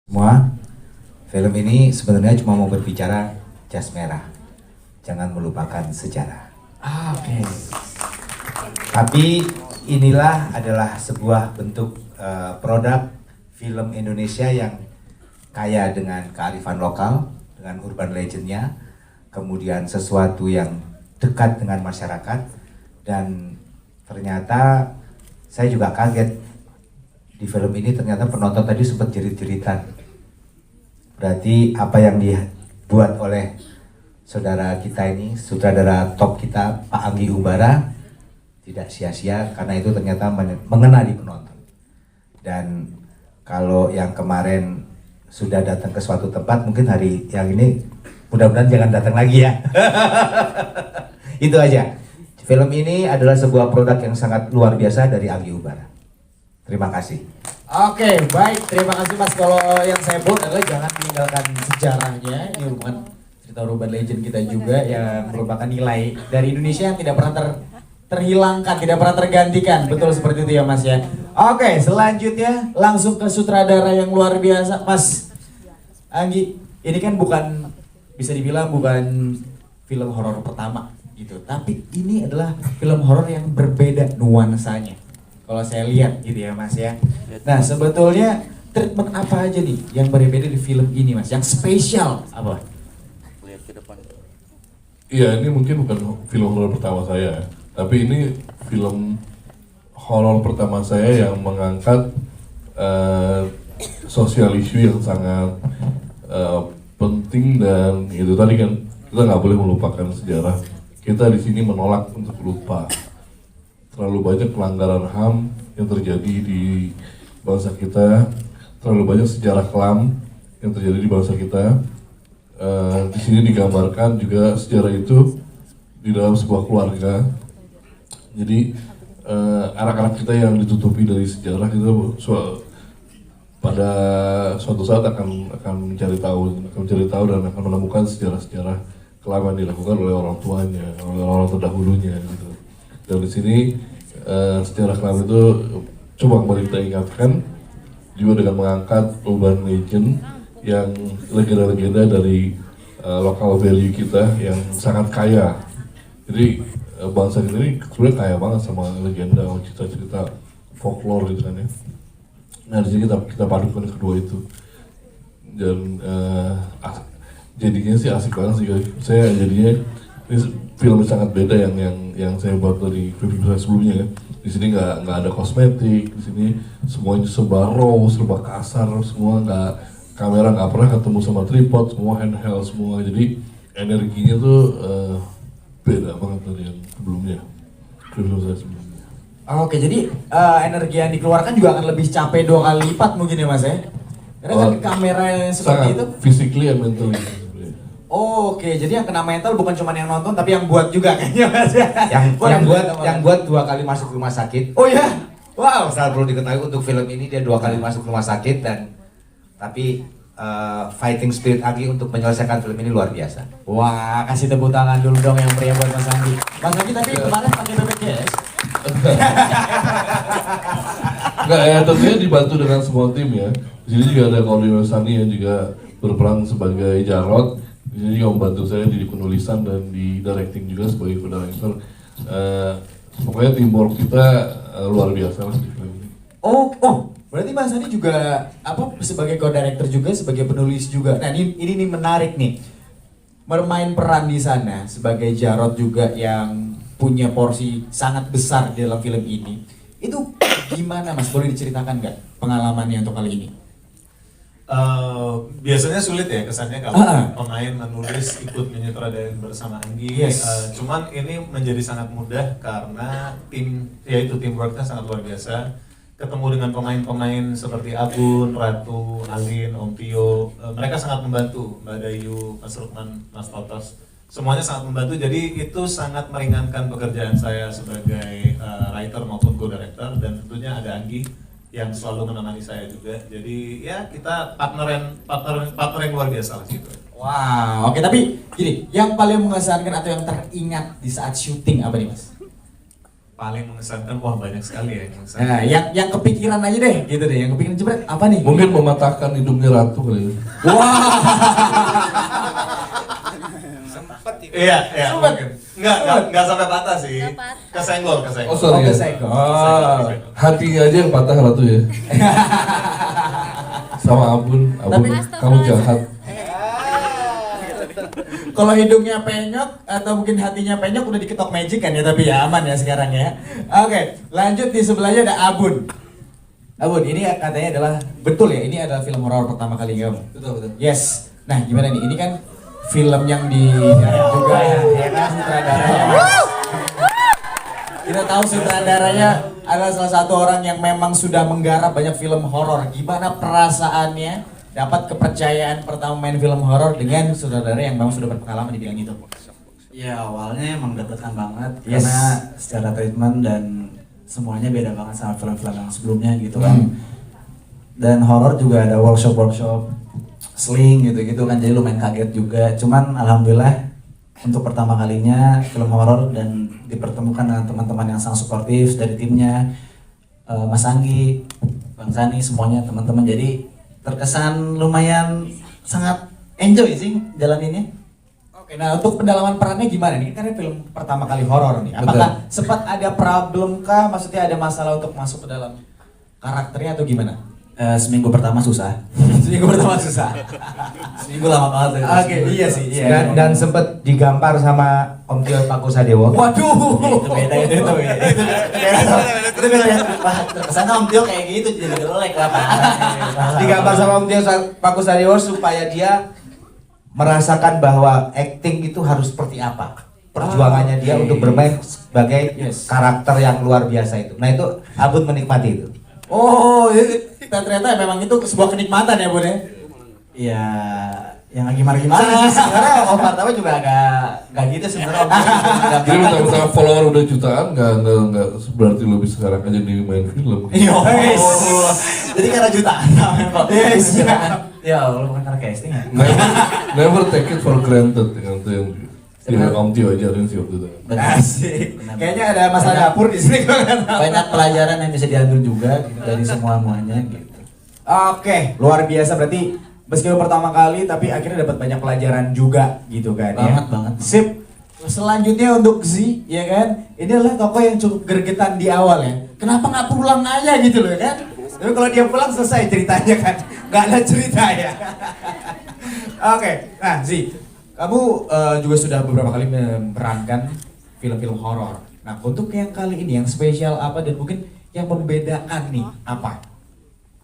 Semua, film ini sebenarnya cuma mau berbicara jas merah. Jangan melupakan sejarah. Oke. Tapi inilah adalah sebuah bentuk produk film Indonesia yang kaya dengan kearifan lokal, dengan urban legendnya, kemudian sesuatu yang dekat dengan masyarakat, dan ternyata saya juga kaget di film ini ternyata penonton tadi sempat jerit-jeritan. Berarti apa yang dibuat oleh saudara kita ini, sutradara top kita Pak Anggi Umbara, tidak sia-sia karena itu ternyata mengena di penonton. Dan kalau yang kemarin sudah datang ke suatu tempat, mungkin hari yang ini mudah-mudahan jangan datang lagi ya. Itu aja. Film ini adalah sebuah produk yang sangat luar biasa dari Anggi Umbara. Terima kasih. Oke, baik. Terima kasih Mas. Kalau yang saya buat adalah jangan meninggalkan sejarahnya. Ini merupakan cerita urban legend kita juga yang merupakan nilai dari Indonesia yang tidak pernah terhilangkan, tidak pernah tergantikan. Betul seperti itu ya Mas ya. Oke, selanjutnya langsung ke sutradara yang luar biasa, Mas Anggi. Ini kan bukan, bisa dibilang bukan film horor pertama gitu, tapi ini adalah film horor yang berbeda nuansanya. Kalau saya lihat gitu ya Mas ya. Nah sebetulnya treatment apa aja nih yang berbeda di film ini Mas? Yang spesial apa? Lihat ke depan. Iya, ini mungkin bukan film horor pertama saya, tapi ini film horor pertama saya yang mengangkat sosial isu yang sangat penting, dan itu tadi kan kita nggak boleh melupakan sejarah. Kita di sini menolak untuk lupa. Terlalu banyak pelanggaran HAM yang terjadi di bangsa kita, terlalu banyak sejarah kelam yang terjadi di bangsa kita. Di sini digambarkan juga sejarah itu di dalam sebuah keluarga. Jadi anak-anak kita yang ditutupi dari sejarah itu pada suatu saat akan mencari tahu dan akan menemukan sejarah-sejarah kelam yang dilakukan oleh orang tuanya, oleh orang terdahulunya gitu. Dan di sini sejarah kelam itu coba kembali kita ingatkan juga dengan mengangkat urban legend yang legenda-legenda dari local value kita yang sangat kaya. Jadi bangsa kita ini sebenarnya kaya banget sama legenda, cerita-cerita folklore gitu kan ya. Nah di sini kita padukan kedua itu, dan jadinya sih asik banget sih guys. Saya jadinya ini film sangat beda yang saya buat dari film saya sebelumnya ya. Di sini nggak ada kosmetik, di sini semuanya serba raw, serba kasar, semua kamera nggak pernah ketemu sama tripod, semua handheld semua. Jadi energinya tuh beda banget dari yang sebelumnya, film saya sebelumnya. Oke, jadi energi yang dikeluarkan juga akan lebih capek 2 kali lipat mungkin ya Mas ya? Karena kan kamera yang seperti itu physically and mentally. Oke, jadi yang kena mental bukan cuma yang nonton tapi yang buat juga kayaknya Mas ya. Yang buat 2 kali masuk rumah sakit. Oh ya? Wow. Asal perlu diketahui untuk film ini dia 2 kali masuk rumah sakit, tapi fighting spirit Anggi untuk menyelesaikan film ini luar biasa. Wah, kasih tepuk tangan dulu dong yang meriah buat Mas Anggi. Mas Anggi tapi kemarin pakai BPJS. Enggak ya, tentunya dibantu dengan semua tim ya. Di sini juga ada Kaulino Sani yang juga berperan sebagai Jarot. Di sini juga membantu saya di penulisan dan di directing juga sebagai co-director. Pokoknya teamwork kita luar biasa lah di film ini. Oh, berarti Mas Anggi juga sebagai co-director juga, sebagai penulis juga. Nah, ini nih menarik nih. Bermain peran di sana sebagai Jarot juga yang punya porsi sangat besar di dalam film ini. Itu gimana Mas? Boleh diceritakan nggak pengalamannya untuk kali ini? Biasanya sulit ya kesannya kalau pemain menulis ikut menyutradarin bersama Anggi. Yes. Cuman ini menjadi sangat mudah karena teamworknya sangat luar biasa. Ketemu dengan pemain-pemain seperti Abun, Ratu, Alin, Om Tio, mereka sangat membantu. Mbak Dayu, Mas Rukman, Mas Totos, semuanya sangat membantu. Jadi itu sangat meringankan pekerjaan saya sebagai writer maupun co-director, dan tentunya ada Anggi yang selalu menemani saya juga. Jadi ya kita partner yang luar biasa lah gitu. Wow, oke, tapi gini, yang paling mengesankan atau yang teringat di saat syuting apa nih Mas? paling mengesankan, wah banyak sekali ya yang mengesankan. Nah, yang kepikiran aja deh, gitu deh. Yang kepikiran jebret apa nih? Mungkin mematahkan hidungnya Ratu kali ya. Wah. Iya, mungkin. Enggak sampai patah sih. Nggak patah. Kesenggol. Oh sorry ya. Kesenggol. Hatinya aja yang patah Ratu ya. Sama Abun Tapi- kamu jahat. Kalau hidungnya penyok atau mungkin hatinya penyok udah diketok magic kan ya, tapi ya aman ya sekarang ya. Oke, lanjut di sebelahnya ada Abun. Abun, ini katanya adalah betul ya, ini adalah film horor pertama kali kamu. Betul. Yes. Nah, gimana nih? Ini kan film yang di juga ya kan sutradaranya. Kita tahu sutradaranya adalah salah satu orang yang memang sudah menggarap banyak film horor. Gimana perasaannya dapat kepercayaan pertama main film horor dengan sutradara yang memang sudah berpengalaman di bidang itu? Ya awalnya emang deg-degan banget Yes. karena secara treatment dan semuanya beda banget sama film-film yang sebelumnya gitu kan. Dan horor juga ada workshop sling gitu-gitu kan, jadi lumayan kaget juga. Cuman alhamdulillah untuk pertama kalinya film horor dan dipertemukan dengan teman-teman yang sangat suportif dari timnya, Mas Anggi, Bang Sani, semuanya teman-teman. Jadi terkesan lumayan sangat enjoy sih jalaninnya. Oke, nah untuk pendalaman perannya gimana nih? Karena film pertama kali horor nih. Apakah sempat ada problem kah? Maksudnya ada masalah untuk masuk ke dalam karakternya atau gimana? Seminggu pertama susah. Seminggu pertama susah. Seminggu lama banget. Oke, iya sih. Iya. Dan sempat digampar sama Om Tio Pakusadewo. Waduh. Itu beda. Itu beda. Wah, terkesan Om Tio kayak gitu jadi jelek lah. Digampar sama Om Tio Pakusadewo supaya dia merasakan bahwa acting itu harus seperti apa. Perjuangannya dia untuk bermain sebagai karakter yang luar biasa itu. Nah itu Abun menikmati itu. Oh, ternyata memang itu sebuah kenikmatan ya, Bun ya. Ya, yang lagi gimana sih sebenarnya Om Martawa juga agak gitu sebenarnya. Jadi misalnya follower udah jutaan nggak berarti lo bisa sekarang aja di main film. Iya. Jadi karena jutaan memang. Yes. Ya, lu bukan karena casting ya. Never take it for granted yang itu yang Om Tio ajarin sih waktu itu. Asik. Kayaknya ada masalah dapur di sini gua nggak tahu. Banyak pelajaran yang bisa diambil juga gitu, dari semuanya gitu. Oke, luar biasa berarti meskipun pertama kali tapi akhirnya dapat banyak pelajaran juga gitu kan ya. Banget. Sip. Selanjutnya untuk Z, ya kan? Ini adalah tokoh yang cukup gergetan di awal ya. Kenapa nggak pulang aja gitu loh kan? Tapi kalau dia pulang selesai ceritanya kan, nggak ada cerita ya. Oke, nah Z, kamu juga sudah beberapa kali memerankan film-film horor. Nah untuk yang kali ini yang spesial apa dan mungkin yang membedakan nih apa?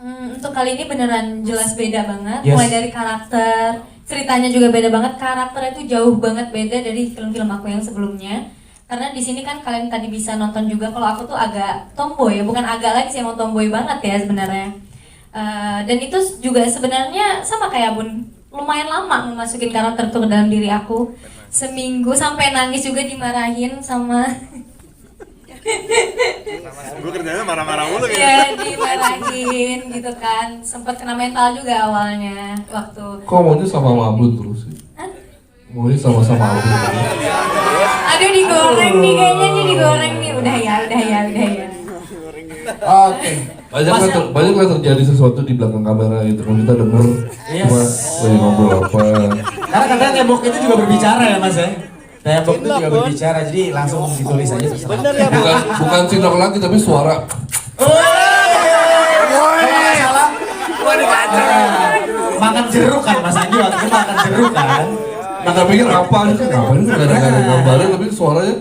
Untuk kali ini beneran jelas beda banget. Yes. Mulai dari karakter, ceritanya juga beda banget. Karakternya itu jauh banget beda dari film-film aku yang sebelumnya. Karena di sini kan kalian tadi bisa nonton juga kalau aku tuh agak tomboy ya, bukan agak lagi sih, emang tomboy banget ya sebenarnya. Dan itu juga sebenarnya sama kayak Bun, lumayan lama memasukin karakter tuh ke dalam diri aku. Seminggu sampai nangis juga dimarahin sama Gue kerjanya marah-marah mulu gitu. ya dimarahin gitu kan, sempat kena mental juga awalnya waktu. Kok maunya sama Abun terus sih? Maunya sama-sama Abun. Aduh digoreng nih kayaknya nih, digoreng nih. Udah ya. Oke. Banyak lah terjadi sesuatu di belakang kamera itu kalau kita denger cuma lagi ngobrol apa. Karena katanya tembok itu juga berbicara ya Mas ya. Tembok itu juga berbicara, jadi langsung ditulis aja terserah. Bukan sinok lagi tapi suara. Salah. Makan jeruk kan Mas Anggi waktu itu makan jeruk kan. Kita pikir apa itu ngapain itu nggak ada gambarnya tapi suaranya.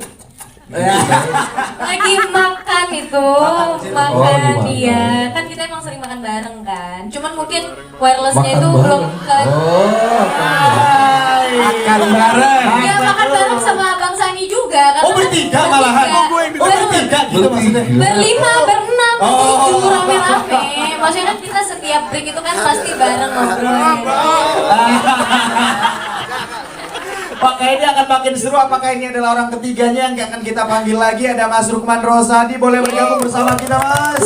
Lagi makan itu, makan gimana? dia. Kan kita emang sering makan bareng kan. Cuman mungkin wirelessnya Makan itu bareng. belum ke. Makan bareng. Ya makan bareng sama Bang Sani juga kan. Oh bertiga malahan. Oh bertiga gitu maksudnya. Berlima, berenam, Oh. bertujuh, rame-rame. Maksudnya kan kita setiap break itu kan pasti bareng ngobrol. Apakah ini akan makin seru? Apakah ini adalah orang ketiganya yang akan kita panggil lagi? Ada Mas Rukman Rosadi, boleh bergabung bersama kita Mas?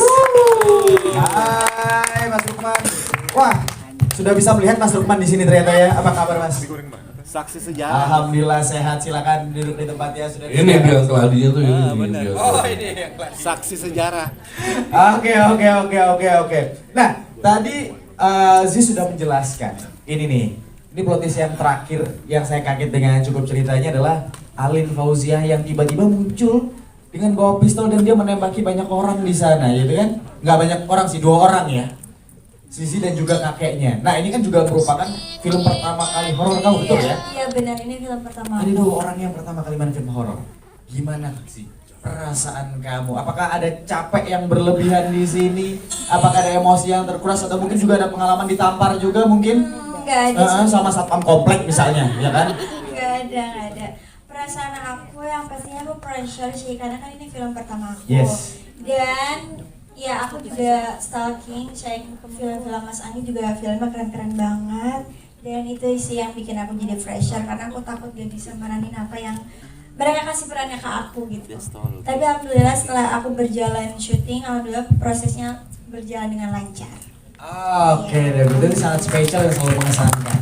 Hai Mas Rukman. Wah, sudah bisa melihat Mas Rukman di sini ternyata ya. Apa kabar Mas? Saksi sejarah. Alhamdulillah sehat, silakan duduk di tempatnya sudah. Ini biang keladinya tuh ini. Benar. biang Oh, keladi. ini yang saksi sejarah. Oke. Nah, tadi Zi sudah menjelaskan. Ini plot twist yang terakhir yang saya kaget dengan cukup ceritanya adalah Alin Fauziah yang tiba-tiba muncul dengan bawa pistol dan dia menembaki banyak orang di sana, gitu kan? Nggak banyak orang sih, 2 orang ya. Sisi dan juga kakeknya. Nah, ini kan juga merupakan film pertama kali horor kamu, betul ya? Iya benar, ini film pertama. Ada 2 orang yang pertama kali main film horor. Gimana sih perasaan kamu? Apakah ada capek yang berlebihan di sini? Apakah ada emosi yang terkuras atau mungkin juga ada pengalaman ditampar juga mungkin? Enggak ada sih. Sama satpam komplek misalnya, ya kan? Enggak ada. Perasaan aku yang pastinya aku pressure sih, karena kan ini film pertama aku. Yes. Dan ya aku juga stalking, cek film-film Mas Anggi juga filmnya keren-keren banget. Dan itu sih yang bikin aku jadi pressure, karena aku takut gak bisa meranin apa yang mereka kasih perannya ke aku gitu. Tapi alhamdulillah setelah aku berjalan syuting, alhamdulillah prosesnya berjalan dengan lancar. Oke, berarti sangat spesial dan selalu mengesankan.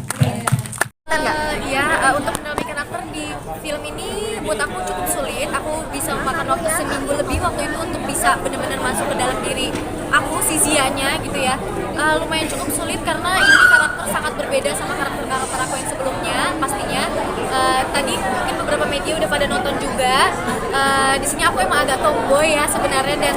Untuk mendalami karakter di film ini buat aku cukup sulit. Aku bisa memakan waktu seminggu lebih waktu itu untuk bisa benar-benar masuk ke dalam diri aku, si Zianya gitu ya. Lumayan cukup sulit karena ini karakter sangat berbeda sama karakter-karakter aku yang sebelumnya pastinya. Tadi mungkin beberapa media udah pada nonton juga. Di sini aku emang agak tomboy ya sebenarnya, dan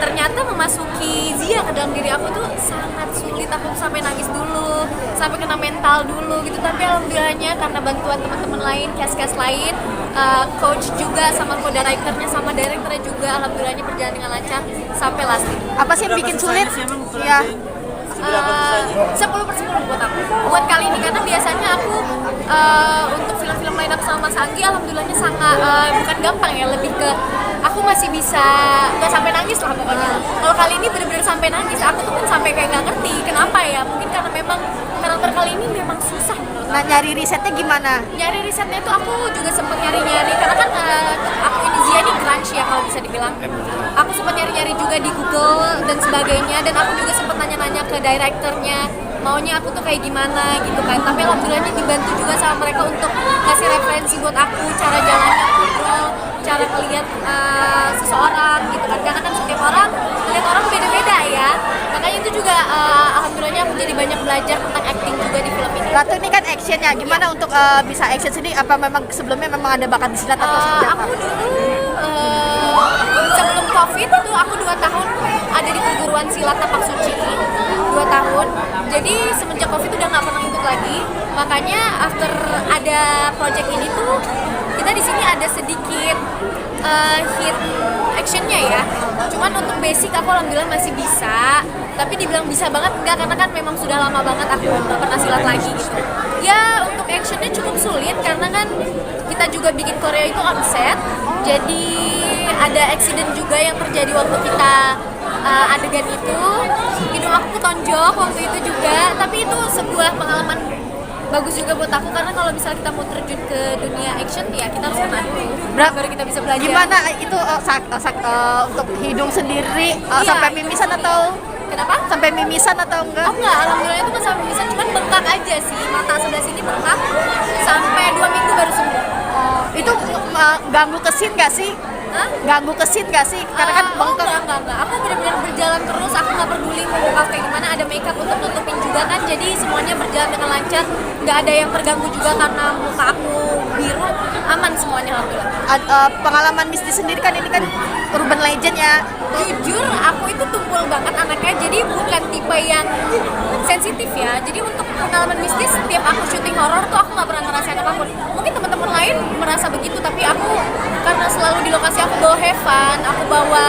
ternyata memasuki Zia ke dalam diri aku tuh sangat sulit. Aku sampai nangis dulu, sampai kena mental dulu gitu. Tapi alhamdulillahnya karena bantuan teman-teman lain, cast-cast lain, coach juga sama co-directornya sama directornya juga, alhamdulillahnya berjalan dengan lancar sampai last. Apa sih yang bikin sulit? Iya. 10/10 buat aku. Buat kali ini karena biasanya aku untuk film-film lain aku sama Mas Anggi alhamdulillahnya sangat bukan gampang ya, lebih ke aku masih bisa nggak sampai nangis lah pokoknya. Kalau kali ini benar-benar sampai nangis, aku tuh pun sampai kayak nggak ngerti kenapa ya. Mungkin karena memang karakter kali ini memang susah. Nah, nyari risetnya gimana? Nyari risetnya tuh aku juga sempet nyari-nyari karena kan aku ini Zia ini grunge ya kalau bisa dibilang. Aku sempat nyari-nyari juga di Google dan sebagainya, dan aku juga sempat nanya-nanya ke direkturnya maunya aku tuh kayak gimana gitu kan. Tapi alhamdulillahnya dibantu juga sama mereka untuk ngasih referensi buat aku, cara jalannya ngobrol, cara ngeliat seseorang gitu kan, karena kan setiap orang ngeliat orang beda-beda ya. Makanya itu juga alhamdulillahnya aku jadi banyak belajar tentang acting juga di film ini. Ratu ini kan action ya, gimana untuk bisa action sini? Apa memang sebelumnya memang ada bakat di silat atau seperti apa? Aku dulu sebelum COVID itu aku 2 tahun ada di perguruan silat Tapak Suci 2 tahun. Jadi semenjak COVID udah nggak pernah ikut lagi. Makanya after ada project ini tuh kita di sini ada sedikit hit actionnya ya. Cuman untuk basic aku alhamdulillah masih bisa. Tapi dibilang bisa banget enggak, karena kan memang sudah lama banget aku nggak pernah silat lagi gitu. Ya untuk actionnya cukup sulit karena kan kita juga bikin Korea itu on set. Jadi ada accident juga yang terjadi waktu kita adegan itu. Hidung aku ketonjok waktu itu juga. Tapi itu sebuah pengalaman bagus juga buat aku, karena kalau misalnya kita mau terjun ke dunia action ya kita harus kena dulu baru kita bisa belajar. Gimana itu untuk hidung sendiri Iya, sampai hidung mimisan sendiri. atau Kenapa? sampai mimisan atau enggak? Oh enggak, alhamdulillah itu masih bisa, cuman bengkak aja sih, mata sebelah sini bengkak sampai 2 minggu baru sembuh. Itu ganggu ke scene nggak sih? Hah? Ganggu ke scene nggak sih? Karena kan bengkak. Enggak. Aku benar-benar berjalan terus, aku nggak peduli mau muka kayak gimana, ada makeup untuk nutupin juga kan, jadi semuanya berjalan dengan lancar, nggak ada yang terganggu juga karena muka aku biru, aman semuanya alhamdulillah. Pengalaman mistis sendiri kan ini kan urban legend ya. Jujur aku itu tumpul banget anaknya, jadi bukan tipe yang sensitif ya. Jadi untuk pengalaman mistis setiap aku syuting horor tuh aku nggak pernah ngerasain apapun. Mungkin teman-teman lain merasa begitu, tapi aku karena selalu di lokasi aku bawa have fun, aku bawa